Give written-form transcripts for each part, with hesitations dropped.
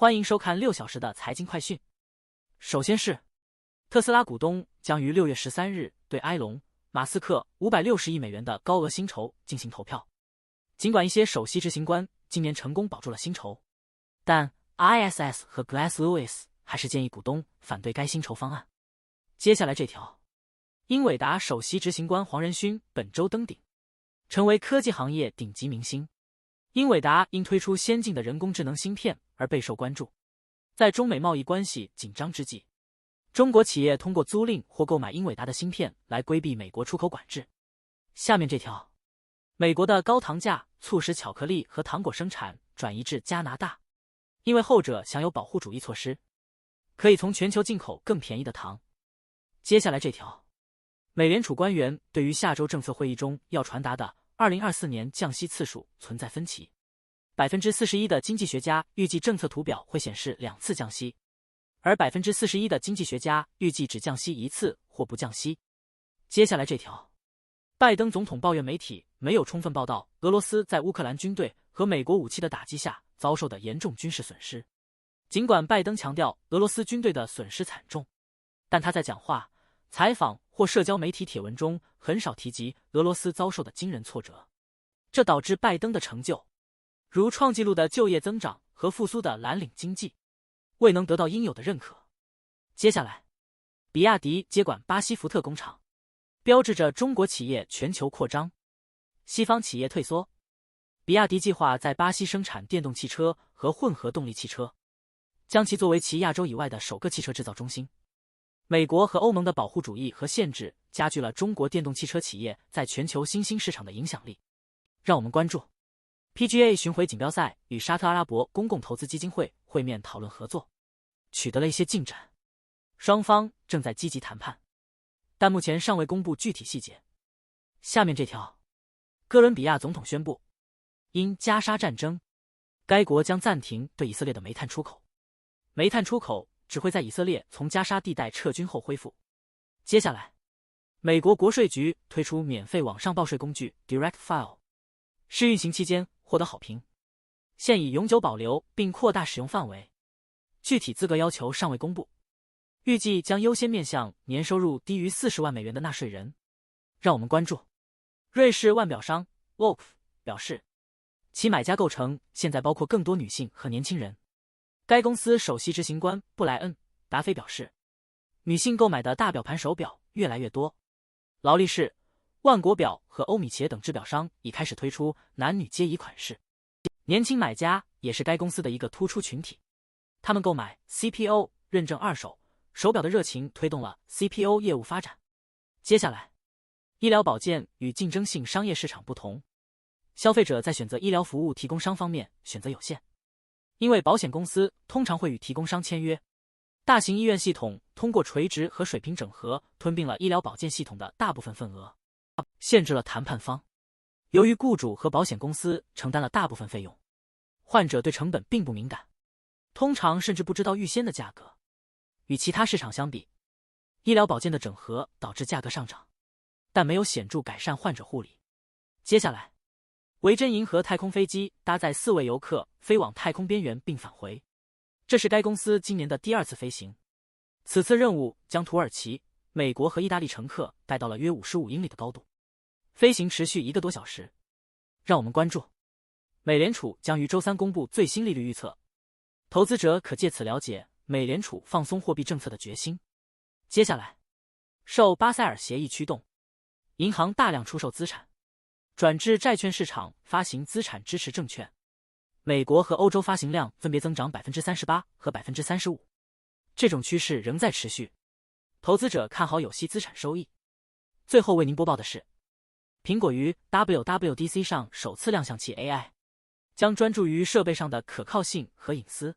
欢迎收看6小时的财经快讯。首先是特斯拉股东将于6月13日对埃隆·马斯克560亿美元的高额薪酬进行投票。尽管一些首席执行官今年成功保住了薪酬，但 ISS 和 Glass Lewis 还是建议股东反对该薪酬方案。接下来这条，英伟达首席执行官黄仁勋本周登顶，成为科技行业顶级明星。英伟达因推出先进的人工智能芯片而备受关注。在中美贸易关系紧张之际，中国企业通过租赁或购买英伟达的芯片来规避美国出口管制。下面这条，美国的高糖价促使巧克力和糖果生产转移至加拿大，因为后者享有保护主义措施，可以从全球进口更便宜的糖。接下来这条，美联储官员对于下周政策会议中要传达的2024年降息次数存在分歧。41%的经济学家预计政策图表会显示2次降息，而41%的经济学家预计只降息1次或不降息。接下来这条，拜登总统抱怨媒体没有充分报道俄罗斯在乌克兰军队和美国武器的打击下遭受的严重军事损失。尽管拜登强调俄罗斯军队的损失惨重，但他在讲话、采访或社交媒体帖文中很少提及俄罗斯遭受的惊人挫折，这导致拜登的成就，如创纪录的就业增长和复苏的蓝领经济，未能得到应有的认可。接下来，比亚迪接管巴西福特工厂，标志着中国企业全球扩张，西方企业退缩。比亚迪计划在巴西生产电动汽车和混合动力汽车，将其作为其亚洲以外的首个汽车制造中心。美国和欧盟的保护主义和限制加剧了中国电动汽车企业在全球新兴市场的影响力。让我们关注 PGA 巡回锦标赛与沙特阿拉伯公共投资基金会会面讨论合作，取得了一些进展，双方正在积极谈判，但目前尚未公布具体细节。下面这条，哥伦比亚总统宣布，因加沙战争，该国将暂停对以色列的煤炭出口，煤炭出口只会在以色列从加沙地带撤军后恢复。接下来，美国国税局推出免费网上报税工具 Direct File， 试运行期间获得好评，现已永久保留并扩大使用范围，具体资格要求尚未公布，预计将优先面向年收入低于40万美元的纳税人。让我们关注瑞士腕表商 Wolf 表示，其买家构成现在包括更多女性和年轻人。该公司首席执行官布莱恩·达菲表示，女性购买的大表盘手表越来越多。劳力士、万国表和欧米茄等制表商已开始推出男女皆宜款式，年轻买家也是该公司的一个突出群体。他们购买 CPO 认证二手手表的热情推动了 CPO 业务发展。接下来，医疗保健与竞争性商业市场不同，消费者在选择医疗服务提供商方面选择有限。因为保险公司通常会与提供商签约，大型医院系统通过垂直和水平整合吞并了医疗保健系统的大部分份额，限制了谈判方。由于雇主和保险公司承担了大部分费用，患者对成本并不敏感，通常甚至不知道预先的价格。与其他市场相比，医疗保健的整合导致价格上涨，但没有显著改善患者护理。接下来，维珍银河太空飞机搭载4位游客飞往太空边缘并返回，这是该公司今年的第2次飞行。此次任务将土耳其、美国和意大利乘客带到了约55英里的高度，飞行持续1个多小时。让我们关注美联储将于周3公布最新利率预测，投资者可借此了解美联储放松货币政策的决心。接下来，受巴塞尔协议驱动，银行大量出售资产，转至债券市场发行资产支持证券。美国和欧洲发行量分别增长 38% 和 35%， 这种趋势仍在持续，投资者看好有息资产收益。最后为您播报的是，苹果于 WWDC 上首次亮相其 AI， 将专注于设备上的可靠性和隐私，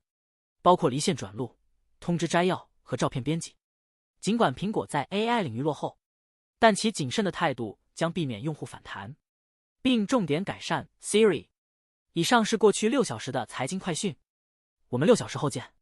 包括离线转录、通知摘要和照片编辑。尽管苹果在 AI 领域落后，但其谨慎的态度将避免用户反弹，并重点改善 Siri。以上是过去6小时的财经快讯，我们6小时后见。